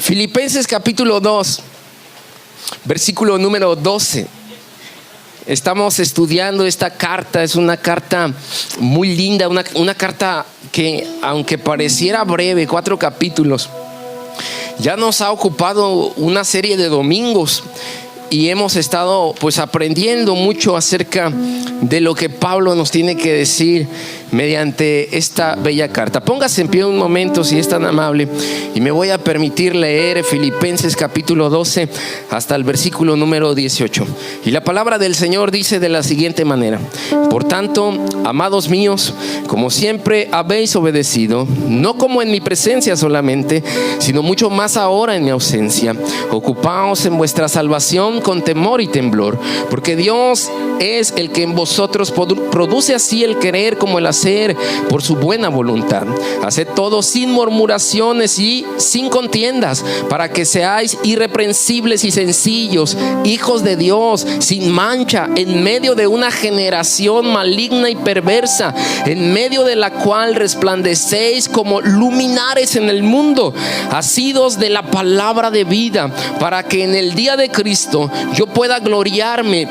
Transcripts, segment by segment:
Filipenses capítulo 2, versículo número 12. Estamos estudiando esta carta. Es una carta muy linda, una carta que, aunque pareciera breve, 4 capítulos, ya nos ha ocupado una serie de domingos y hemos estado aprendiendo mucho acerca de lo que Pablo nos tiene que decir mediante esta bella carta. Póngase en pie un momento, si es tan amable, y me voy a permitir leer Filipenses capítulo 12 hasta el versículo número 18. Y la palabra del Señor dice de la siguiente manera: por tanto, amados míos, como siempre habéis obedecido, no como en mi presencia solamente, sino mucho más ahora en mi ausencia, ocupaos en vuestra salvación con temor y temblor, porque Dios es el que en vosotros produce así el querer como el hacer por su buena voluntad. Haced todo sin murmuraciones y sin contiendas, para que seáis irreprensibles y sencillos, hijos de Dios, sin mancha, en medio de una generación maligna y perversa, en medio de la cual resplandecéis como luminares en el mundo, asidos de la palabra de vida, para que en el día de Cristo yo pueda gloriarme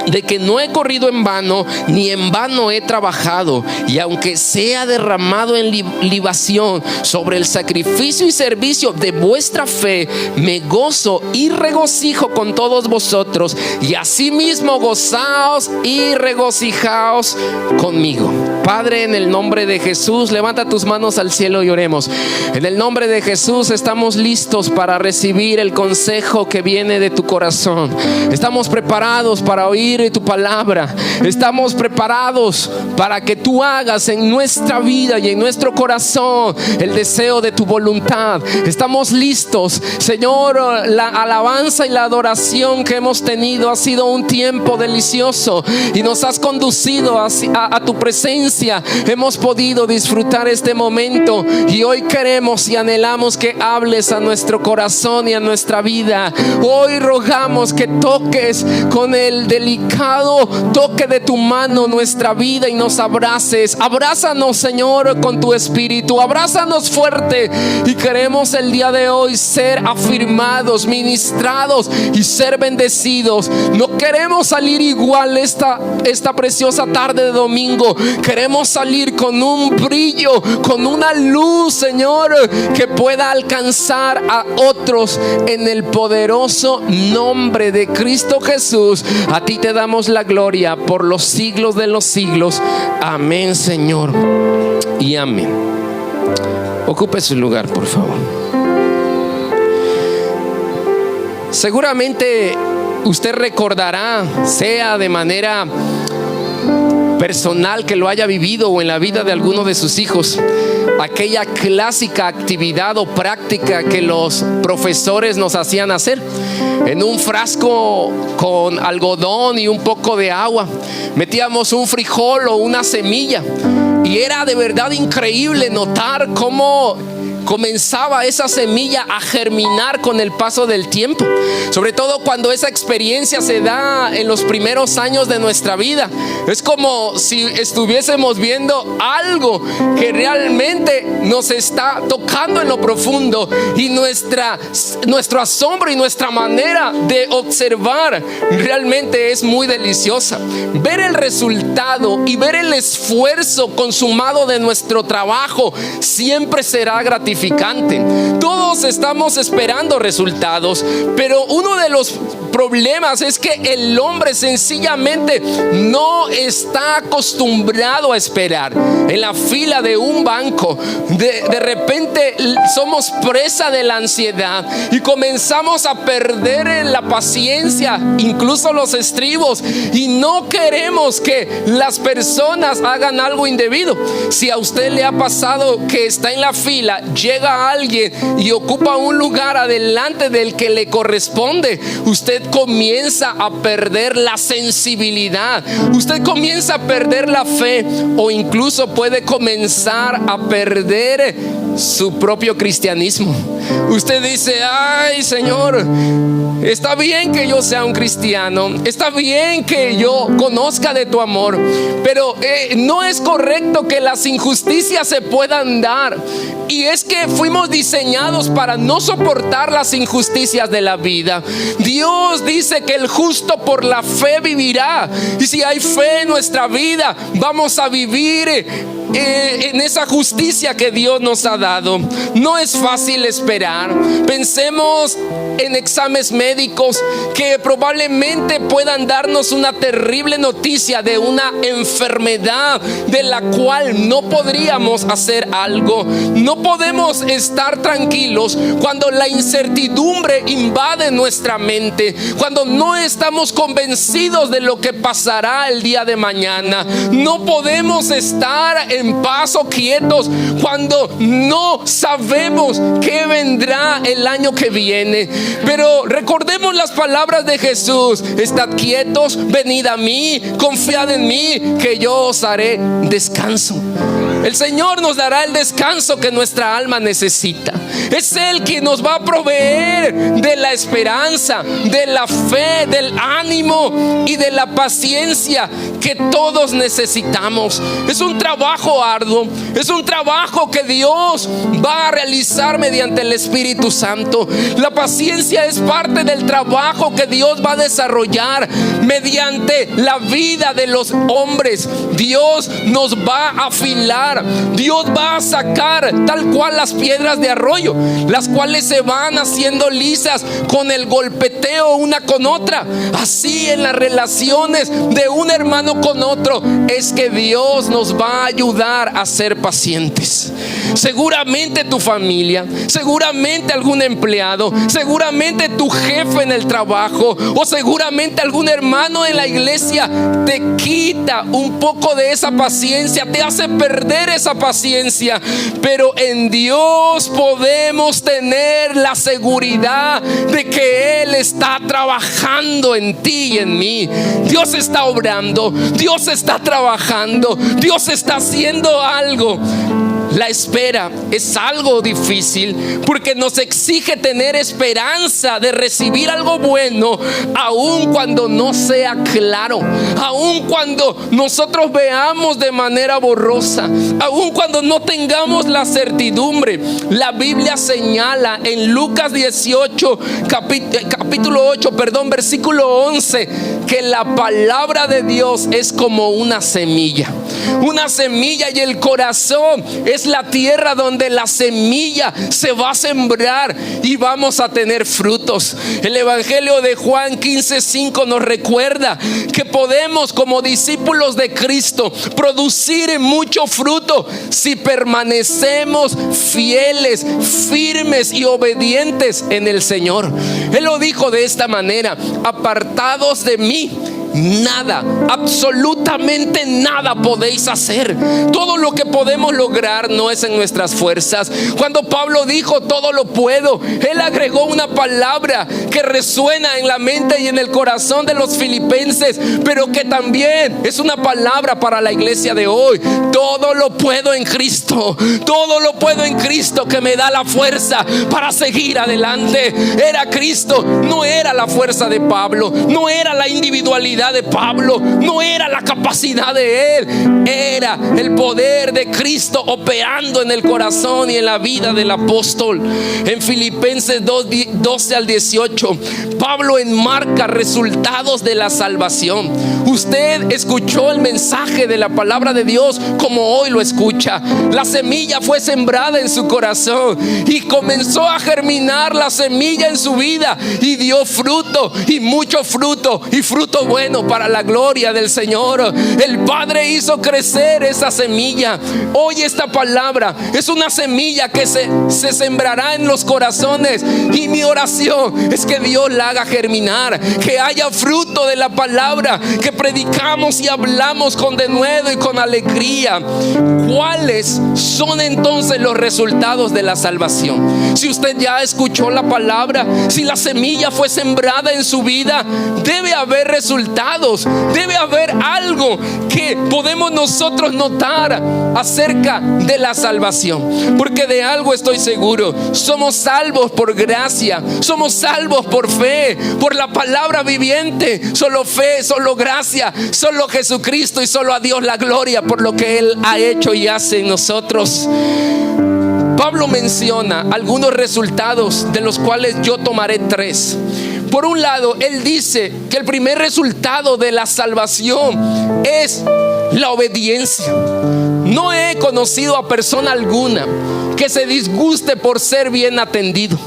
de que no he corrido en vano, ni en vano he trabajado. Y aunque sea derramado en libación sobre el sacrificio y servicio de vuestra fe, me gozo y regocijo con todos vosotros, y asimismo gozaos y regocijaos conmigo. Padre, en el nombre de Jesús, levanta tus manos al cielo y oremos. En el nombre de Jesús estamos listos para recibir el consejo que viene de tu corazón. Estamos preparados para oír tu palabra. Estamos preparados para que tú hagas en nuestra vida y en nuestro corazón el deseo de tu voluntad. Estamos listos, Señor. La alabanza y la adoración que hemos tenido ha sido un tiempo delicioso y nos has conducido a tu presencia. Hemos podido disfrutar este momento y hoy queremos y anhelamos que hables a nuestro corazón y a nuestra vida. Hoy rogamos que toques con el delicado toque de tu mano nuestra vida y nos abraces. Abrázanos, Señor, con tu espíritu. Abrázanos fuerte, y queremos el día de hoy ser afirmados, ministrados y ser bendecidos. No queremos salir igual esta preciosa tarde de domingo. Queremos salir con un brillo, con una luz, Señor, que pueda alcanzar a otros en el poderoso nombre de Cristo Jesús. A ti te damos la gloria por los siglos de los siglos. Amén, Señor, y amén. Ocupe su lugar, por favor. Seguramente usted recordará, sea de manera personal que lo haya vivido o en la vida de alguno de sus hijos, aquella clásica actividad o práctica que los profesores nos hacían hacer. En un frasco con algodón y un poco de agua metíamos un frijol o una semilla, y era de verdad increíble notar cómo comenzaba esa semilla a germinar con el paso del tiempo, sobre todo cuando esa experiencia se da en los primeros años de nuestra vida. Es como si estuviésemos viendo algo que realmente nos está tocando en lo profundo, y nuestro asombro y nuestra manera de observar realmente es muy deliciosa. Ver el resultado y ver el esfuerzo consumado de nuestro trabajo siempre será gratificante. Todos estamos esperando resultados, pero uno de los problemas es que el hombre sencillamente no está acostumbrado a esperar en la fila de un banco. De repente somos presa de la ansiedad y comenzamos a perder la paciencia, incluso los estribos, y no queremos que las personas hagan algo indebido. Si a usted le ha pasado que está en la fila, llega alguien y ocupa un lugar adelante del que le corresponde, usted comienza a perder la sensibilidad, usted comienza a perder la fe, o incluso puede comenzar a perder su propio cristianismo. Usted dice: ay, Señor, está bien que yo sea un cristiano, está bien que yo conozca de tu amor, pero no es correcto que las injusticias se puedan dar. Y es que fuimos diseñados para no soportar las injusticias de la vida. Dios dice que el justo por la fe vivirá. Y si hay fe en nuestra vida, vamos a vivir en esa justicia que Dios nos ha dado. No es fácil esperar. Pensemos en exámenes médicos que probablemente puedan darnos una terrible noticia de una enfermedad de la cual no podríamos hacer algo. No podemos estar tranquilos cuando la incertidumbre invade nuestra mente, cuando no estamos convencidos de lo que pasará el día de mañana. No podemos estar en paz o quietos cuando no sabemos qué vendrá el año que viene. Pero recordemos las palabras de Jesús: estad quietos, venid a mí, confiad en mí, que yo os haré descanso. El Señor nos dará el descanso que nuestra alma necesita. Es Él quien nos va a proveer de la esperanza, de la fe, del ánimo y de la paciencia que todos necesitamos. Es un trabajo arduo, es un trabajo que Dios va a realizar mediante el Espíritu Santo. La paciencia es parte del trabajo que Dios va a desarrollar mediante la vida de los hombres. Dios nos va a afilar, Dios va a sacar tal cual las piedras de arroyo, las cuales se van haciendo lisas con el golpeteo una con otra. Así en las relaciones de un hermano con otro es que Dios nos va a ayudar a ser pacientes. Seguramente tu familia, seguramente algún empleado, seguramente tu jefe en el trabajo, o seguramente algún hermano en la iglesia te quita un poco de esa paciencia, te hace perder esa paciencia. Pero en Dios podemos tener la seguridad de que Él está trabajando en ti y en mí. Dios está obrando, Dios está trabajando, Dios está haciendo algo. La espera es algo difícil porque nos exige tener esperanza de recibir algo bueno, aun cuando no sea claro, aun cuando nosotros veamos de manera borrosa, aun cuando no tengamos la certidumbre. La Biblia señala en Lucas 18, capítulo 8, versículo 11, que la palabra de Dios es como una semilla, y el corazón es la tierra donde la semilla se va a sembrar y vamos a tener frutos. El Evangelio de Juan 15:5 nos recuerda que podemos, como discípulos de Cristo, producir mucho fruto si permanecemos fieles, firmes y obedientes en el Señor. Él lo dijo de esta manera: apartados de mí, nada, absolutamente nada podéis hacer. Todo lo que podemos lograr no es en nuestras fuerzas. Cuando Pablo dijo todo lo puedo, él agregó una palabra que resuena en la mente y en el corazón de los filipenses, pero que también es una palabra para la iglesia de hoy: todo lo puedo en Cristo, todo lo puedo en Cristo que me da la fuerza para seguir adelante. Era Cristo, no era la fuerza de Pablo, no era la individualidad de Pablo, no era la capacidad de él, era el poder de Cristo operando en el corazón y en la vida del apóstol. En Filipenses 2:12 al 18, Pablo enmarca resultados de la salvación. Usted escuchó el mensaje de la palabra de Dios como hoy lo escucha. La semilla fue sembrada en su corazón y comenzó a germinar la semilla en su vida y dio fruto, y mucho fruto, y fruto bueno para la gloria del Señor. El Padre hizo crecer esa semilla. Hoy esta palabra es una semilla que se sembrará en los corazones, y mi oración es que Dios la haga germinar, que haya fruto de la palabra que predicamos y hablamos con denuedo y con alegría. ¿Cuáles son entonces los resultados de la salvación? Si usted ya escuchó la palabra, si la semilla fue sembrada en su vida, debe haber resultados. resultados. Debe haber algo que podemos nosotros notar acerca de la salvación, porque de algo estoy seguro: somos salvos por gracia, somos salvos por fe, por la palabra viviente. Solo fe, solo gracia, solo Jesucristo y solo a Dios la gloria por lo que Él ha hecho y hace en nosotros. Pablo menciona algunos resultados, de los cuales yo tomaré 3. Por un lado, él dice que el primer resultado de la salvación es la obediencia. No he conocido a persona alguna que se disguste por ser bien atendido.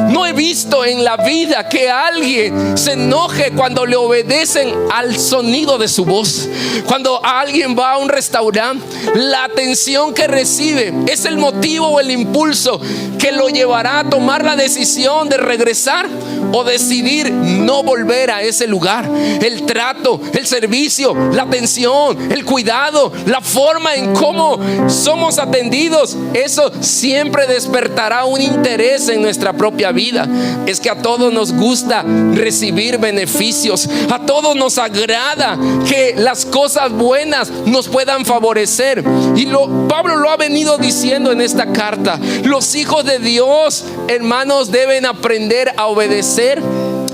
No he visto en la vida que alguien se enoje cuando le obedecen al sonido de su voz. Cuando alguien va a un restaurante, la atención que recibe es el motivo o el impulso que lo llevará a tomar la decisión de regresar o decidir no volver a ese lugar. El trato, el servicio, la atención, el cuidado, la forma en cómo somos atendidos, eso siempre despertará un interés en nuestra propia vida. Es que a todos nos gusta recibir beneficios, a todos nos agrada que las cosas buenas nos puedan favorecer. Y Pablo lo ha venido diciendo en esta carta: los hijos de Dios, hermanos, deben aprender a obedecer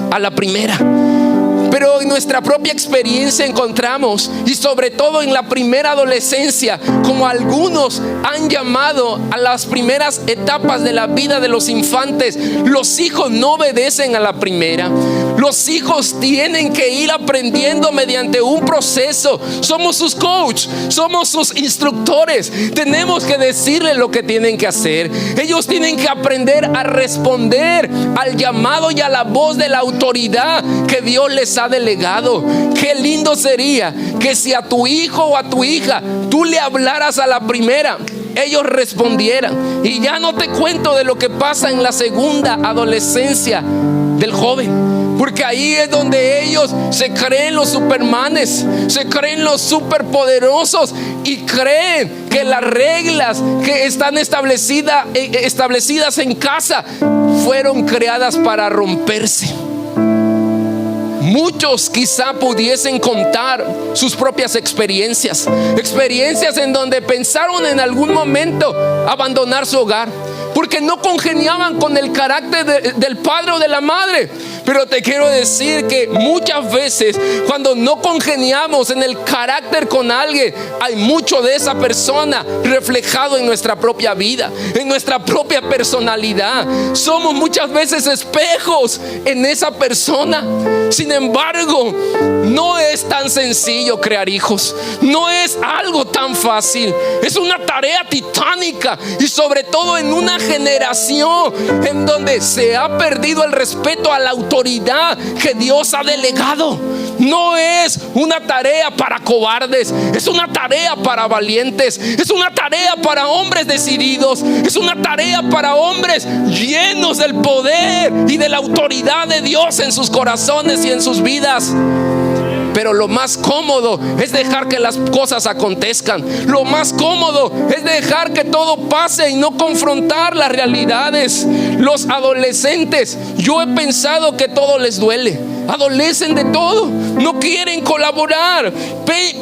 a la primera. Pero en nuestra propia experiencia encontramos, y sobre todo en la primera adolescencia, como algunos han llamado a las primeras etapas de la vida de los infantes, los hijos no obedecen a la primera. Los hijos tienen que ir aprendiendo mediante un proceso. Somos sus coaches, somos sus instructores. Tenemos que decirles lo que tienen que hacer. Ellos tienen que aprender a responder al llamado y a la voz de la autoridad que Dios les ha delegado. Qué lindo sería que si a tu hijo o a tu hija tú le hablaras a la primera, ellos respondieran. Y ya no te cuento de lo que pasa en la segunda adolescencia del joven, porque ahí es donde ellos se creen los supermanes, se creen los superpoderosos y creen que las reglas que están establecidas en casa fueron creadas para romperse. Muchos quizá pudiesen contar sus propias experiencias en donde pensaron en algún momento abandonar su hogar porque no congeniaban con el carácter del padre o de la madre. Pero te quiero decir que muchas veces cuando no congeniamos en el carácter con alguien, hay mucho de esa persona reflejado en nuestra propia vida, en nuestra propia personalidad. Somos muchas veces espejos en esa persona. Sin embargo, no es tan sencillo crear hijos. No es algo tan fácil. Es una tarea titánica, y sobre todo en una generación en donde se ha perdido el respeto a la autoridad que Dios ha delegado. No es una tarea para cobardes, es una tarea para valientes, es una tarea para hombres decididos, es una tarea para hombres llenos del poder y de la autoridad de Dios en sus corazones y en sus vidas. Pero lo más cómodo es dejar que las cosas acontezcan. Lo más cómodo es dejar que todo pase y no confrontar las realidades. Los adolescentes, yo he pensado que todo les duele. Adolecen de todo, no quieren colaborar,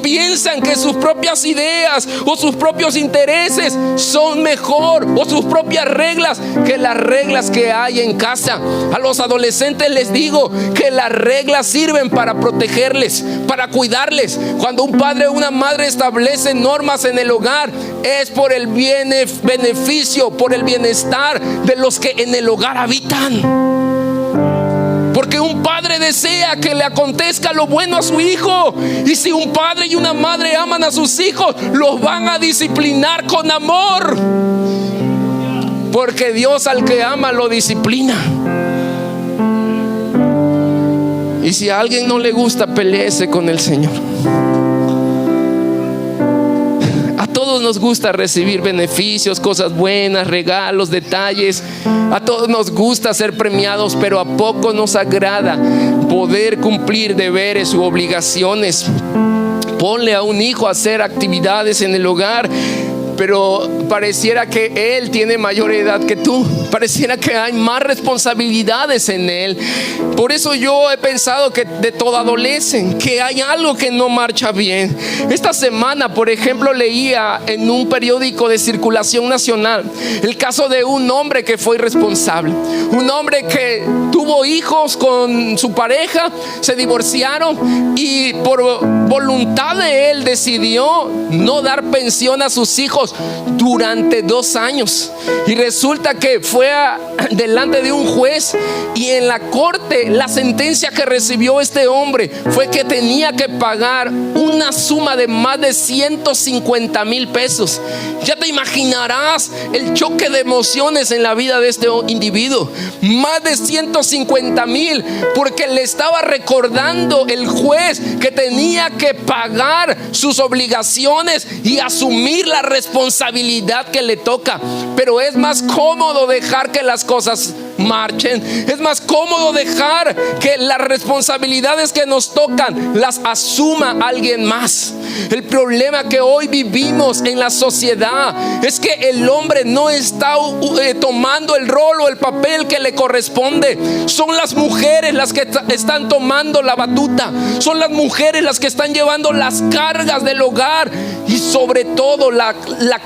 piensan que sus propias ideas o sus propios intereses son mejor, o sus propias reglas, que las reglas que hay en casa. A los adolescentes les digo que las reglas sirven para protegerles, para cuidarles. Cuando un padre o una madre establece normas en el hogar, es por el beneficio, por el bienestar de los que en el hogar habitan. Porque un padre desea que le acontezca lo bueno a su hijo. Y si un padre y una madre aman a sus hijos, los van a disciplinar con amor. Porque Dios al que ama lo disciplina. Y si a alguien no le gusta, peleese con el Señor. A todos nos gusta recibir beneficios, cosas buenas, regalos, detalles. A todos nos gusta ser premiados, pero a poco nos agrada poder cumplir deberes u obligaciones. Ponle a un hijo a hacer actividades en el hogar pero pareciera que él tiene mayor edad que tú. Pareciera que hay más responsabilidades en él. Por eso yo he pensado que de todo adolecen, que hay algo que no marcha bien. Esta semana, por ejemplo, leía en un periódico de circulación nacional el caso de un hombre que fue irresponsable. Un hombre que tuvo hijos con su pareja, se divorciaron y por voluntad de él decidió no dar pensión a sus hijos durante 2 años. Y resulta que fue delante de un juez, y en la corte la sentencia que recibió este hombre fue que tenía que pagar una suma de más de 150,000 pesos. Ya te imaginarás el choque de emociones en la vida de este individuo. Más de 150,000, porque le estaba recordando el juez que tenía que pagar sus obligaciones y asumir la responsabilidad que le toca. Pero es más cómodo dejar que las cosas marchen. Es más cómodo dejar que las responsabilidades que nos tocan las asuma alguien más. El problema que hoy vivimos en la sociedad es que el hombre no está tomando el rol o el papel que le corresponde. Son las mujeres las que están tomando la batuta. Son las mujeres las que están llevando las cargas del hogar y sobre todo la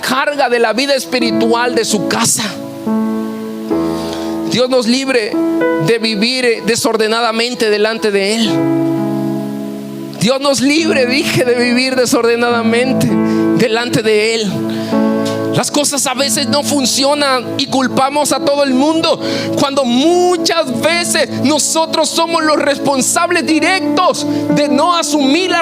carga de la vida espiritual de su casa. Dios nos libre de vivir desordenadamente delante de Él. Dios nos libre, dije, de vivir desordenadamente delante de Él. Las cosas a veces no funcionan y culpamos a todo el mundo, cuando muchas veces nosotros somos los responsables directos de no asumir la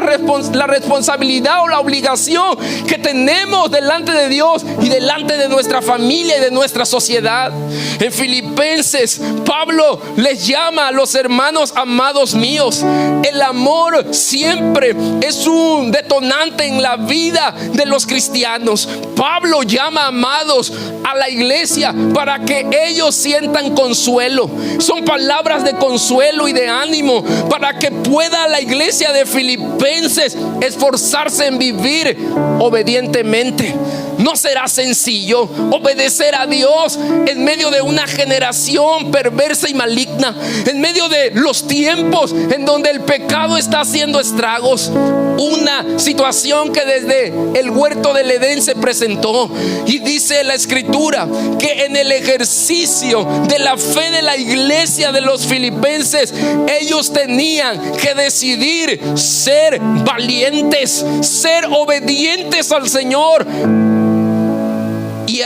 responsabilidad o la obligación que tenemos delante de Dios y delante de nuestra familia y de nuestra sociedad. En Filipenses, Pablo les llama a los hermanos amados míos. El amor siempre es un detonante en la vida de los cristianos. Pablo llama amados a la iglesia para que ellos sientan consuelo. Son palabras de consuelo y de ánimo para que pueda la iglesia de Filipenses esforzarse en vivir obedientemente. No será sencillo obedecer a Dios en medio de una generación perversa y maligna, en medio de los tiempos en donde el pecado está haciendo estragos. Una situación que desde el huerto del Edén se presentó, y dice la escritura que en el ejercicio de la fe de la iglesia de los filipenses, ellos tenían que decidir ser valientes, ser obedientes al Señor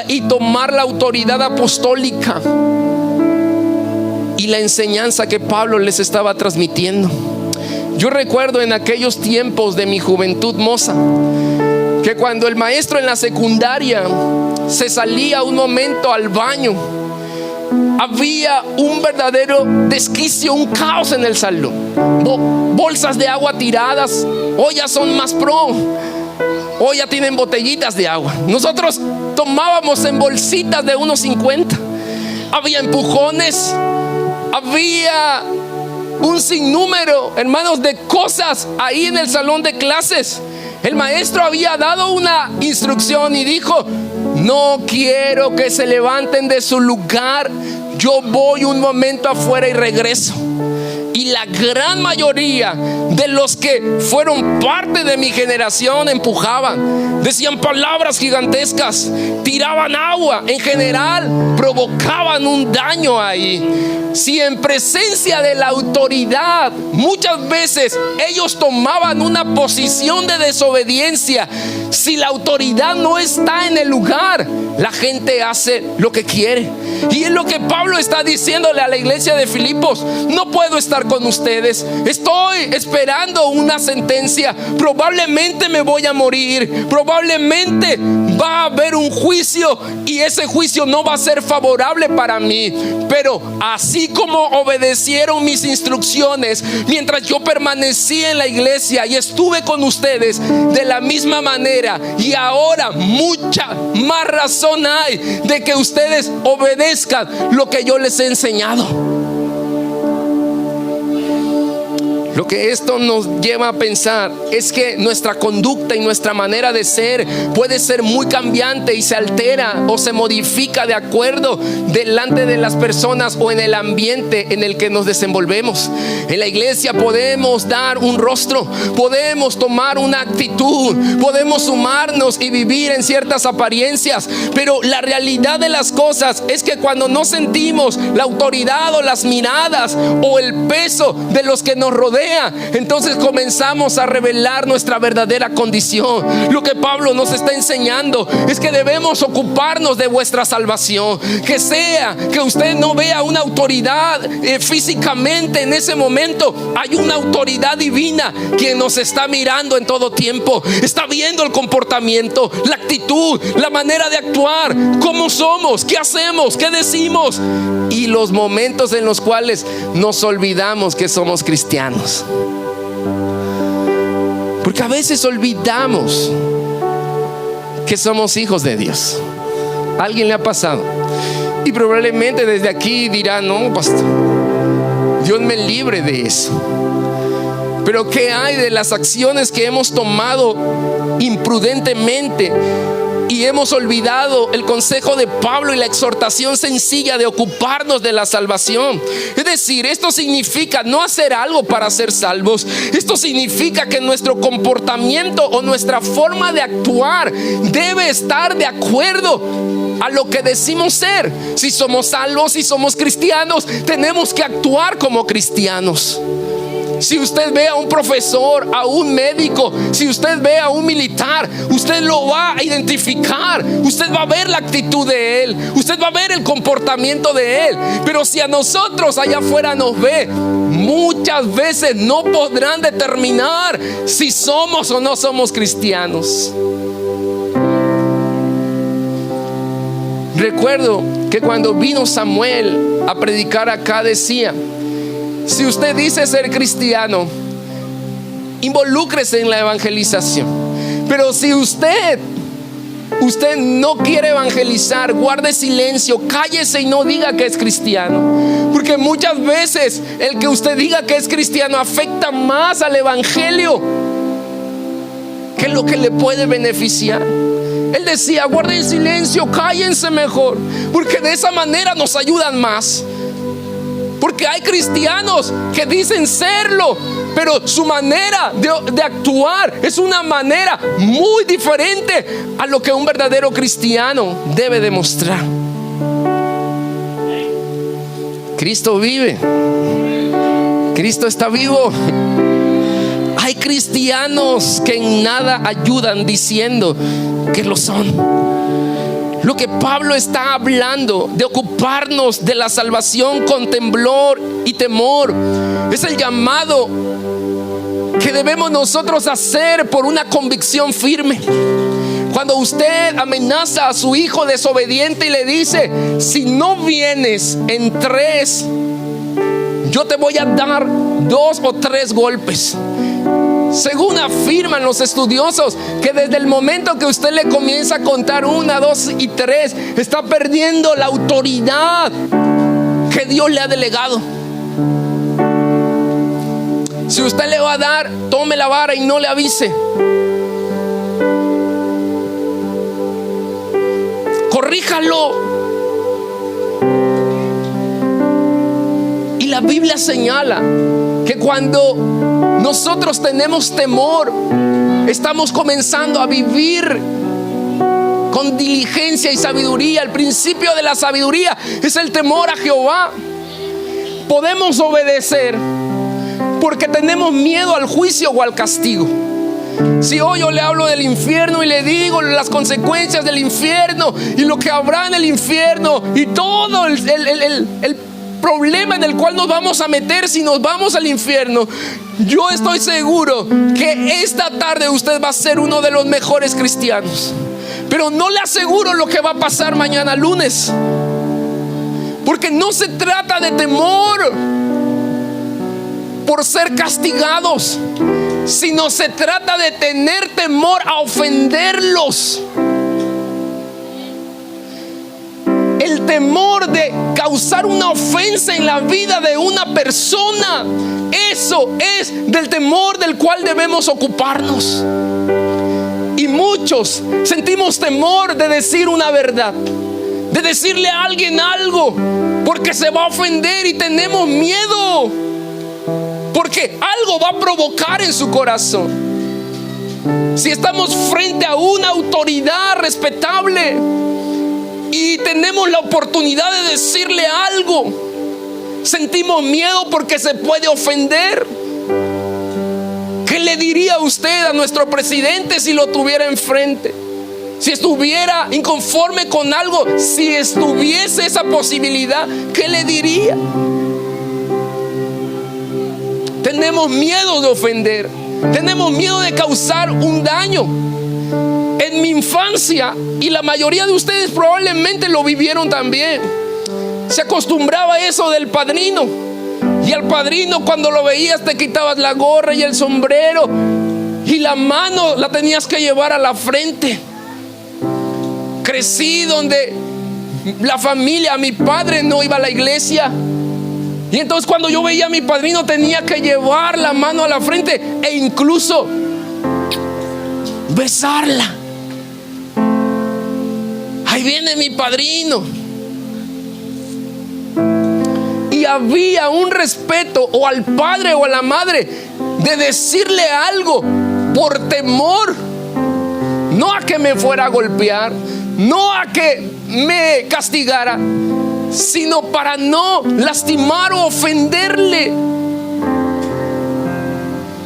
y tomar la autoridad apostólica y la enseñanza que Pablo les estaba transmitiendo. Yo recuerdo en aquellos tiempos de mi juventud moza que cuando el maestro en la secundaria se salía un momento al baño, había un verdadero desquicio, un caos en el salón. Bolsas de agua tiradas. Hoy ya son más pro, hoy ya tienen botellitas de agua. Nosotros tomábamos en bolsitas de 1.50. Había empujones, había un sinnúmero, hermanos, de cosas ahí en el salón de clases. El maestro había dado una instrucción y dijo: no quiero que se levanten de su lugar, yo voy un momento afuera y regreso. Y la gran mayoría de los que fueron parte de mi generación empujaban, decían palabras gigantescas, tiraban agua, en general provocaban un daño ahí. Si en presencia de la autoridad muchas veces ellos tomaban una posición de desobediencia, si la autoridad no está en el lugar, la gente hace lo que quiere. Y es lo que Pablo está diciéndole a la iglesia de Filipos: no puedo estar con ustedes, estoy esperando una sentencia, probablemente me voy a morir, probablemente va a haber un juicio y ese juicio no va a ser favorable para mí. Pero así como obedecieron mis instrucciones mientras yo permanecí en la iglesia y estuve con ustedes, de la misma manera y ahora mucha más razón hay de que ustedes obedezcan lo que yo les he enseñado. Lo que esto nos lleva a pensar es que nuestra conducta y nuestra manera de ser puede ser muy cambiante y se altera o se modifica de acuerdo delante de las personas o en el ambiente en el que nos desenvolvemos. En la iglesia podemos dar un rostro, podemos tomar una actitud, podemos sumarnos y vivir en ciertas apariencias, pero la realidad de las cosas es que cuando no sentimos la autoridad o las miradas o el peso de los que nos rodean, entonces comenzamos a revelar nuestra verdadera condición. Lo que Pablo nos está enseñando es que debemos ocuparnos de vuestra salvación. Que sea que usted no vea una autoridad físicamente en ese momento, hay una autoridad divina quien nos está mirando en todo tiempo. Está viendo el comportamiento, la actitud, la manera de actuar, cómo somos, qué hacemos, qué decimos y los momentos en los cuales nos olvidamos que somos cristianos. Porque a veces olvidamos que somos hijos de Dios. ¿A alguien le ha pasado? Y probablemente desde aquí dirá: no, pastor, Dios me libre de eso. Pero ¿qué hay de las acciones que hemos tomado imprudentemente y hemos olvidado el consejo de Pablo y la exhortación sencilla de ocuparnos de la salvación? Es decir, esto significa no hacer algo para ser salvos. Esto significa que nuestro comportamiento o nuestra forma de actuar debe estar de acuerdo a lo que decimos ser. Si somos salvos, si somos cristianos, tenemos que actuar como cristianos. Si usted ve a un profesor, a un médico, si usted ve a un militar, usted lo va a identificar. Usted va a ver la actitud de él, usted va a ver el comportamiento de él. Pero si a nosotros allá afuera nos ve, muchas veces no podrán determinar si somos o no somos cristianos. Recuerdo que cuando vino Samuel a predicar acá decía: si usted dice ser cristiano, involúcrese en la evangelización. Pero si usted no quiere evangelizar, guarde silencio, cállese y no diga que es cristiano. Porque muchas veces el que usted diga que es cristiano afecta más al evangelio que lo que le puede beneficiar. Él decía: guarden silencio, cállense mejor, porque de esa manera nos ayudan más. Porque hay cristianos que dicen serlo, pero su manera de actuar es una manera muy diferente a lo que un verdadero cristiano debe demostrar. Cristo vive. Cristo está vivo. Hay cristianos que en nada ayudan diciendo que lo son. Lo que Pablo está hablando de ocuparnos de la salvación con temblor y temor es el llamado que debemos nosotros hacer por una convicción firme. Cuando usted amenaza a su hijo desobediente y le dice: si no vienes en 3, yo te voy a dar 2 o 3 golpes. Según afirman los estudiosos, que desde el momento que usted le comienza a contar 1, 2 y 3, está perdiendo la autoridad que Dios le ha delegado. Si usted le va a dar, tome la vara y no le avise. Corríjalo. Y la Biblia señala que cuando nosotros tenemos temor, estamos comenzando a vivir con diligencia y sabiduría. El principio de la sabiduría es el temor a Jehová. Podemos obedecer porque tenemos miedo al juicio o al castigo. Si hoy yo le hablo del infierno y le digo las consecuencias del infierno y lo que habrá en el infierno y todo el problema en el cual nos vamos a meter si nos vamos al infierno, yo estoy seguro que esta tarde usted va a ser uno de los mejores cristianos. Pero no le aseguro lo que va a pasar mañana lunes, porque no se trata de temor por ser castigados, sino se trata de tener temor a ofenderlos. El el temor de causar una ofensa en la vida de una persona. Eso es del temor del cual debemos ocuparnos. Y muchos sentimos temor de decir una verdad, de decirle a alguien algo, porque se va a ofender, y tenemos miedo porque algo va a provocar en su corazón. Si estamos frente a una autoridad respetable y tenemos la oportunidad de decirle algo, sentimos miedo porque se puede ofender. ¿Qué le diría usted a nuestro presidente si lo tuviera enfrente? Si estuviera inconforme con algo, si estuviese esa posibilidad, ¿qué le diría? Tenemos miedo de ofender, tenemos miedo de causar un daño. En mi infancia, y la mayoría de ustedes probablemente lo vivieron también, se acostumbraba a eso del padrino. Y al padrino, cuando lo veías, te quitabas la gorra y el sombrero, y la mano la tenías que llevar a la frente. Crecí donde la familia, mi padre no iba a la iglesia, y entonces cuando yo veía a mi padrino tenía que llevar la mano a la frente e incluso besarla. Ahí viene mi padrino. Y había un respeto o al padre o a la madre de decirle algo por temor, no a que me fuera a golpear, no a que me castigara, sino para no lastimar o ofenderle.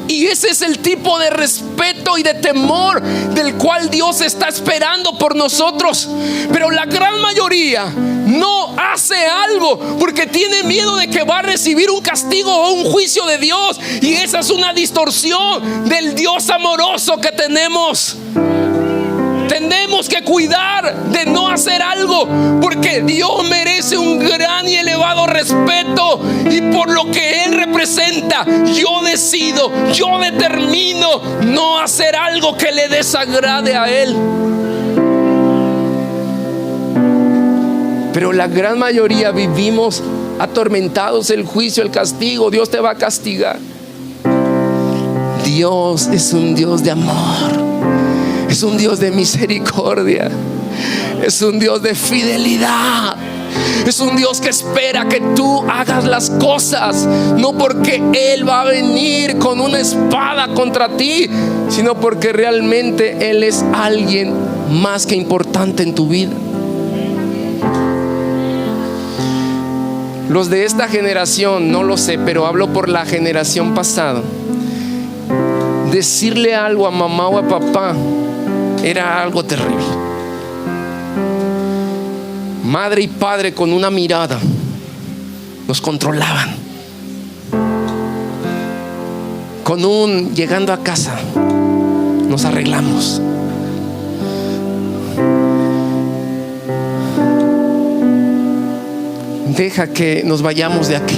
Y ese es el tipo de respeto y de temor del cual Dios está esperando por nosotros. Pero la gran mayoría no hace algo porque tiene miedo de que va a recibir un castigo o un juicio de Dios. Y esa es una distorsión del Dios amoroso que tenemos. Tenemos que cuidar de no hacer algo porque Dios merece un gran y elevado respeto, y por lo que Él representa, yo decido, yo determino no hacer algo que le desagrade a Él. Pero la gran mayoría vivimos atormentados, el juicio, el castigo, Dios te va a castigar. Dios es un Dios de amor, es un Dios de misericordia, es un Dios de fidelidad, es un Dios que espera que tú hagas las cosas, no porque Él va a venir con una espada contra ti, sino porque realmente Él es alguien más que importante en tu vida. Los de esta generación, no lo sé, pero hablo por la generación pasada, decirle algo a mamá o a papá era algo terrible. Madre y padre con una mirada nos controlaban. Con un llegando a casa nos arreglamos. Deja que nos vayamos de aquí.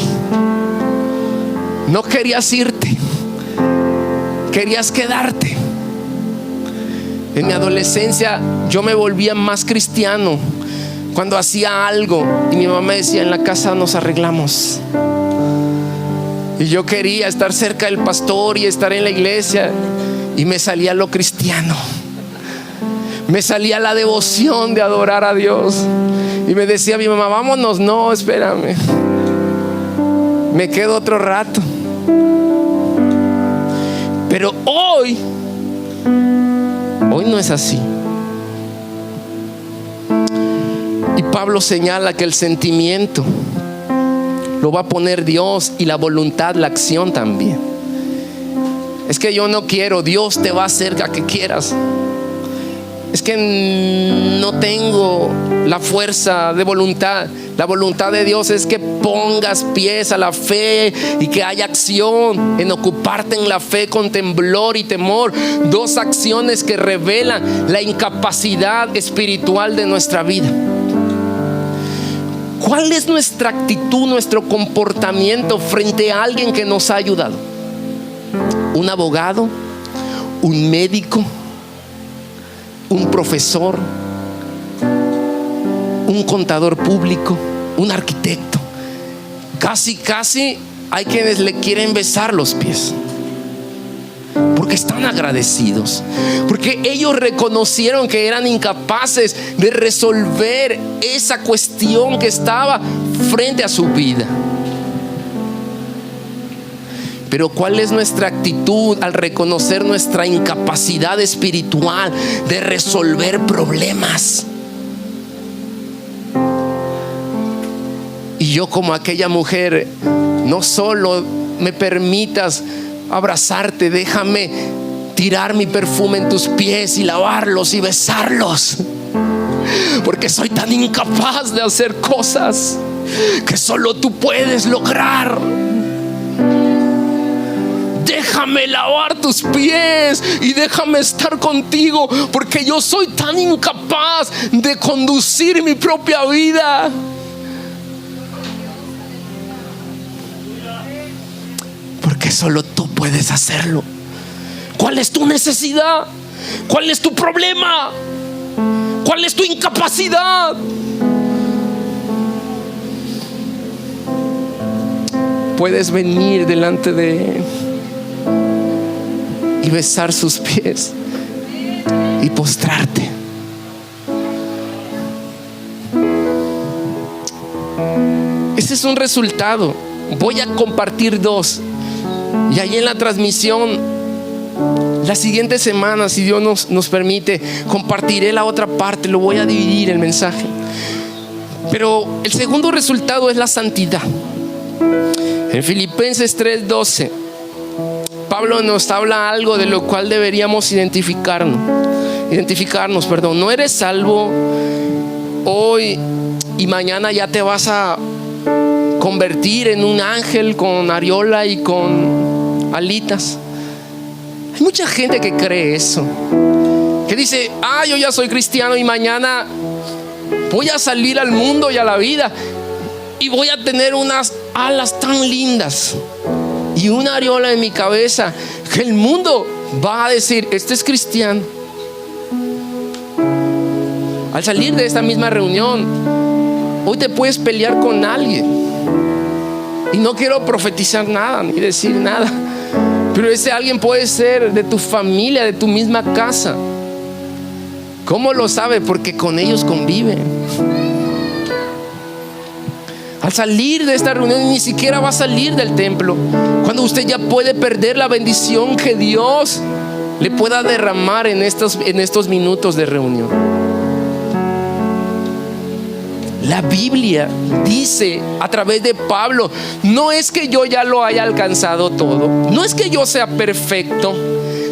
No querías irte, querías quedarte. En mi adolescencia yo me volvía más cristiano cuando hacía algo y mi mamá decía: en la casa nos arreglamos. Y yo quería estar cerca del pastor y estar en la iglesia, y me salía lo cristiano, me salía la devoción de adorar a Dios. Y me decía mi mamá: vámonos. No, espérame, me quedo otro rato. Pero hoy no es así. Y Pablo señala que el sentimiento lo va a poner Dios, y la voluntad, la acción también. Es que yo no quiero, Dios te va a hacer a que quieras. Es que no tengo la fuerza de voluntad. La voluntad de Dios es que pongas pies a la fe y que haya acción en ocuparte en la fe con temblor y temor. Dos acciones que revelan la incapacidad espiritual de nuestra vida. ¿Cuál es nuestra actitud, nuestro comportamiento frente a alguien que nos ha ayudado? ¿Un abogado? ¿Un médico? ¿Un profesor? un contador público, un arquitecto. Casi hay quienes le quieren besar los pies, porque están agradecidos, porque ellos reconocieron que eran incapaces de resolver esa cuestión que estaba frente a su vida. Pero ¿cuál es nuestra actitud al reconocer nuestra incapacidad espiritual de resolver problemas? Y yo, como aquella mujer, no solo me permitas abrazarte, déjame tirar mi perfume en tus pies y lavarlos y besarlos, porque soy tan incapaz de hacer cosas que solo tú puedes lograr. Déjame lavar tus pies y déjame estar contigo, porque yo soy tan incapaz de conducir mi propia vida. Porque solo tú puedes hacerlo. ¿Cuál es tu necesidad? ¿Cuál es tu problema? ¿Cuál es tu incapacidad? Puedes venir delante de Él y besar sus pies y postrarte. Ese es un resultado. Voy a compartir dos, y ahí en la transmisión la siguiente semana, si Dios nos permite, compartiré la otra parte. Lo voy a dividir el mensaje. Pero el segundo resultado es la santidad. En Filipenses 3:12, Pablo nos habla algo de lo cual deberíamos identificarnos. No eres salvo hoy y mañana ya te vas a convertir en un ángel con areola y con alitas. Hay mucha gente que cree eso, que dice: yo ya soy cristiano y mañana voy a salir al mundo y a la vida y voy a tener unas alas tan lindas y una areola en mi cabeza que el mundo va a decir: este es cristiano. Al salir de esta misma reunión, hoy te puedes pelear con alguien, y no quiero profetizar nada ni decir nada, pero ese alguien puede ser de tu familia, de tu misma casa. ¿Cómo lo sabe? Porque con ellos conviven. Al salir de esta reunión, ni siquiera va a salir del templo, cuando usted ya puede perder la bendición que Dios le pueda derramar en estos minutos de reunión. La Biblia dice a través de Pablo: no es que yo ya lo haya alcanzado todo, no es que yo sea perfecto,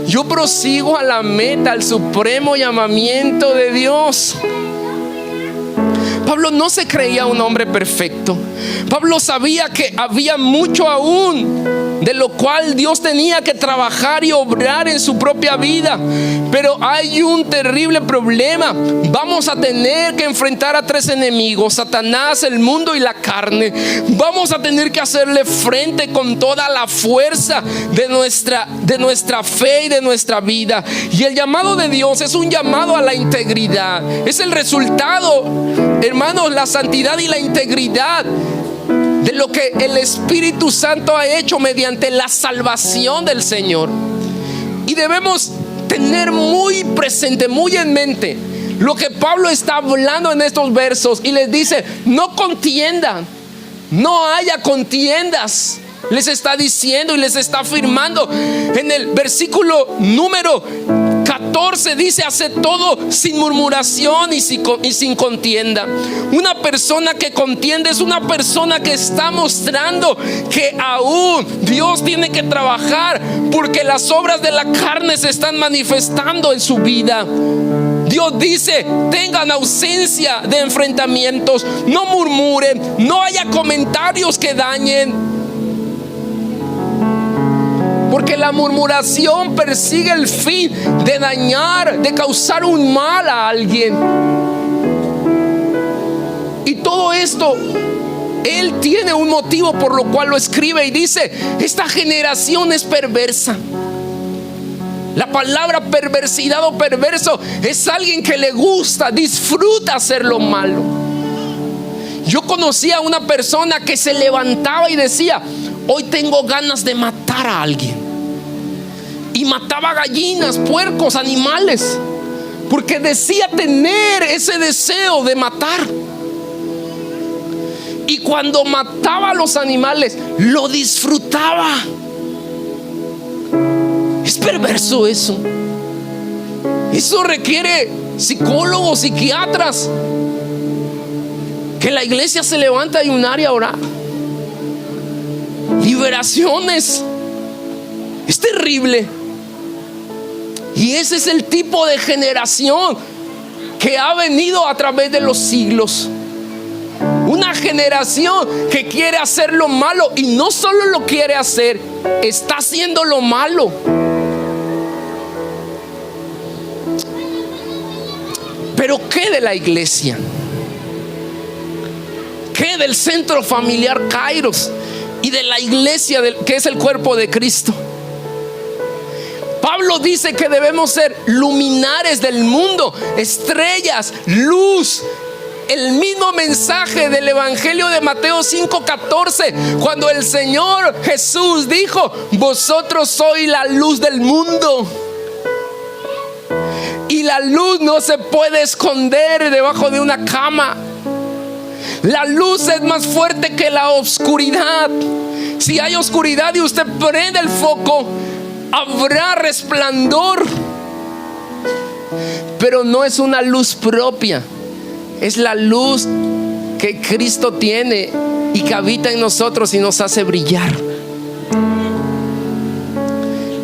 yo prosigo a la meta, al supremo llamamiento de Dios. Pablo no se creía un hombre perfecto. Pablo sabía que había mucho aún de lo cual Dios tenía que trabajar y obrar en su propia vida. Pero hay un terrible problema. Vamos a tener que enfrentar a tres enemigos: Satanás, el mundo y la carne. Vamos a tener que hacerle frente con toda la fuerza de nuestra fe y de nuestra vida. Y el llamado de Dios es un llamado a la integridad. Es el resultado, hermanos, la santidad y la integridad de lo que el Espíritu Santo ha hecho mediante la salvación del Señor. Y debemos tener muy presente, muy en mente lo que Pablo está hablando en estos versos, y les dice: no contiendan, no haya contiendas. Les está diciendo y les está afirmando. En el versículo número 14 dice: haced todo sin murmuración y sin contienda. Una persona que contiende es una persona que está mostrando que aún Dios tiene que trabajar, porque las obras de la carne se están manifestando en su vida. Dios dice: tengan ausencia de enfrentamientos, no murmuren, no haya comentarios que dañen. Porque la murmuración persigue el fin de dañar, de causar un mal a alguien. Y todo esto, Él tiene un motivo por lo cual lo escribe, y dice: esta generación es perversa. La palabra perversidad o perverso es alguien que le gusta, disfruta hacer lo malo. Yo conocí a una persona que se levantaba y decía: hoy tengo ganas de matar a alguien. Y mataba gallinas, puercos, animales, porque decía tener ese deseo de matar. Y cuando mataba a los animales, lo disfrutaba. Es perverso eso. Eso requiere psicólogos, psiquiatras. Que la iglesia se levante a ayunar y a orar. Liberaciones. Es terrible. Y ese es el tipo de generación que ha venido a través de los siglos. Una generación que quiere hacer lo malo, y no solo lo quiere hacer, está haciendo lo malo. Pero ¿qué de la iglesia? ¿Qué del centro familiar Kairos y de la iglesia que es el cuerpo de Cristo? Pablo dice que debemos ser luminares del mundo, estrellas, luz. El mismo mensaje del Evangelio de Mateo 5:14, cuando el Señor Jesús dijo: vosotros sois la luz del mundo. Y la luz no se puede esconder debajo de una cama. La luz es más fuerte que la oscuridad. Si hay oscuridad y usted prende el foco, habrá resplandor. Pero no es una luz propia, es la luz que Cristo tiene y que habita en nosotros y nos hace brillar.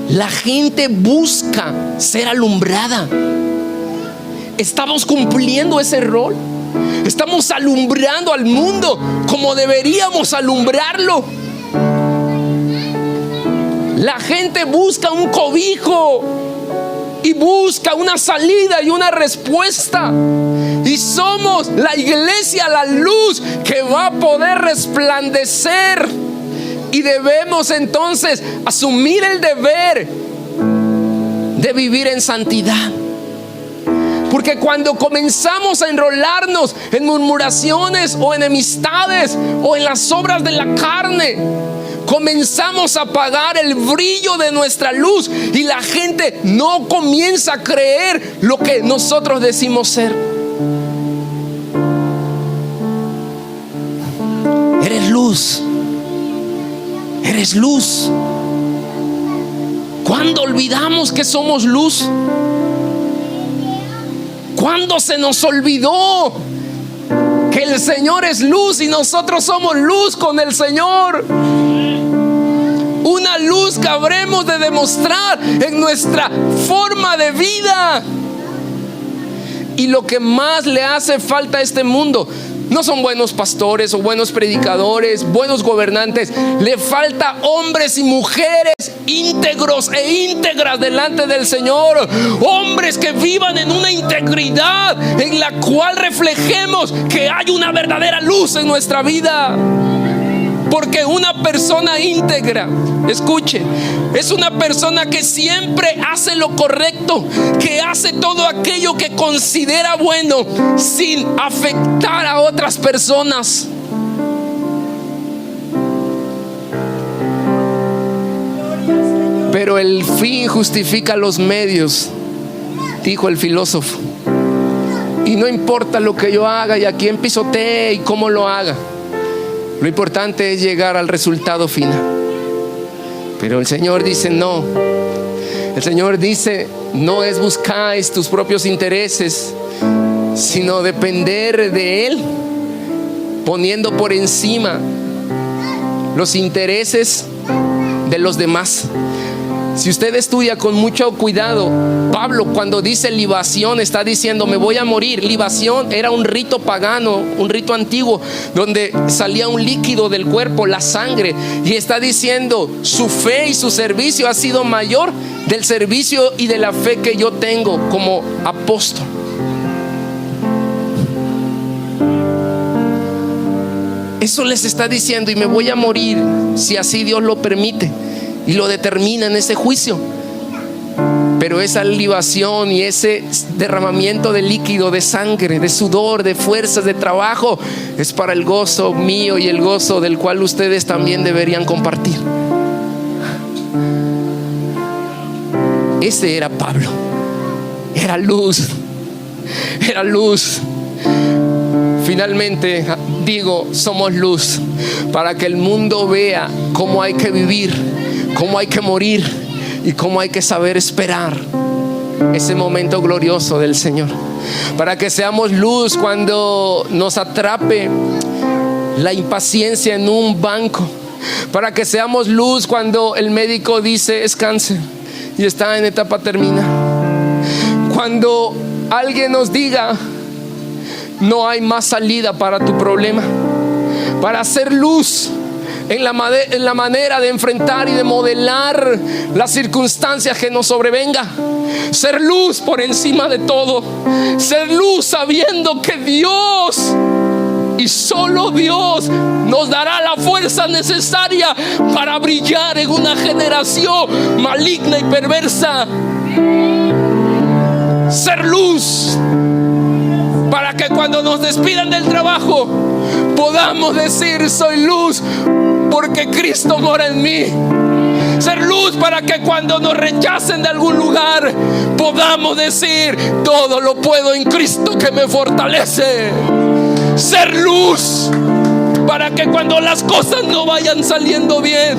La gente busca ser alumbrada. Estamos cumpliendo ese rol. Estamos alumbrando al mundo como deberíamos alumbrarlo. La gente busca un cobijo y busca una salida y una respuesta. Y somos la iglesia, la luz que va a poder resplandecer. Y debemos entonces asumir el deber de vivir en santidad. Porque cuando comenzamos a enrolarnos en murmuraciones o enemistades o en las obras de la carne, comenzamos a apagar el brillo de nuestra luz y la gente no comienza a creer lo que nosotros decimos ser. Eres luz. Eres luz. ¿Cuándo olvidamos que somos luz? ¿Cuándo se nos olvidó que el Señor es luz y nosotros somos luz con el Señor? Una luz que habremos de demostrar en nuestra forma de vida. Y lo que más le hace falta a este mundo no son buenos pastores o buenos predicadores, buenos gobernantes. Le falta hombres y mujeres íntegros e íntegras delante del Señor. Hombres que vivan en una integridad en la cual reflejemos que hay una verdadera luz en nuestra vida. Porque una persona íntegra, escuche, es una persona que siempre hace lo correcto, que hace todo aquello que considera bueno sin afectar a otras personas. Pero el fin justifica los medios, dijo el filósofo. Y no importa lo que yo haga y a quién pisotee y cómo lo haga. Lo importante es llegar al resultado final. Pero el Señor dice no. El Señor dice: no es buscar tus propios intereses, sino depender de Él, poniendo por encima los intereses de los demás. Si usted estudia con mucho cuidado, Pablo cuando dice libación está diciendo me voy a morir. Libación era un rito pagano, un rito antiguo donde salía un líquido del cuerpo, la sangre. Y está diciendo su fe y su servicio ha sido mayor del servicio y de la fe que yo tengo como apóstol. Eso les está diciendo, y me voy a morir si así Dios lo permite y lo determina en ese juicio. Pero esa libación y ese derramamiento de líquido, de sangre, de sudor, de fuerzas, de trabajo, es para el gozo mío y el gozo del cual ustedes también deberían compartir. Ese era Pablo. Era luz. Era luz. Finalmente digo, somos luz para que el mundo vea cómo hay que vivir, cómo hay que morir y cómo hay que saber esperar ese momento glorioso del Señor. Para que seamos luz cuando nos atrape la impaciencia en un banco. Para que seamos luz cuando el médico dice es cáncer y está en etapa terminal. Cuando alguien nos diga no hay más salida para tu problema. Para hacer luz en la manera de enfrentar y de modelar las circunstancias que nos sobrevenga. Ser luz por encima de todo. Ser luz sabiendo que Dios y solo Dios nos dará la fuerza necesaria para brillar en una generación maligna y perversa. Ser luz para que cuando nos despidan del trabajo podamos decir soy luz porque Cristo mora en mí. Ser luz para que cuando nos rechacen de algún lugar podamos decir todo lo puedo en Cristo que me fortalece. Ser luz para que cuando las cosas no vayan saliendo bien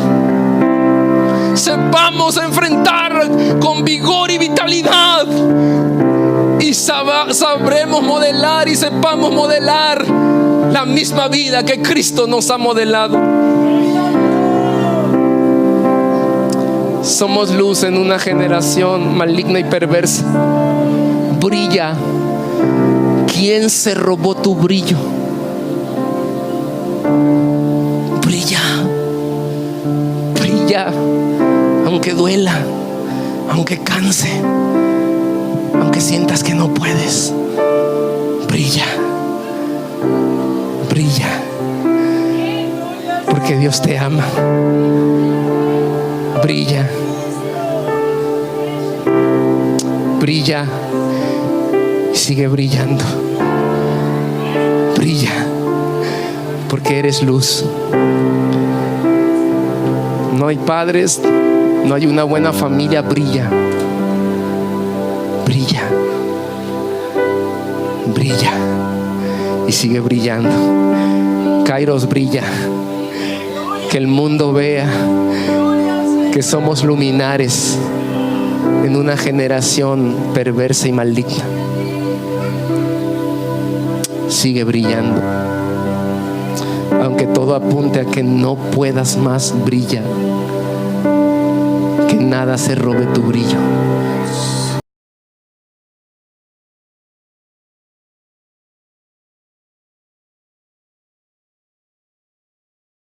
sepamos enfrentar con vigor y vitalidad. Y sabremos modelar y sepamos modelar la misma vida que Cristo nos ha modelado. Somos luz en una generación maligna y perversa. Brilla. ¿Quién se robó tu brillo? Brilla. Brilla. Aunque duela, aunque canse, aunque sientas que no puedes, brilla, brilla, porque Dios te ama. Brilla, brilla y sigue brillando. Brilla, porque eres luz. No hay padres, no hay una buena familia. Brilla. Brilla, brilla y sigue brillando. Kairos, brilla. Que el mundo vea que somos luminares en una generación perversa y maligna. Sigue brillando. Aunque todo apunte a que no puedas más, brilla. Que nada se robe tu brillo.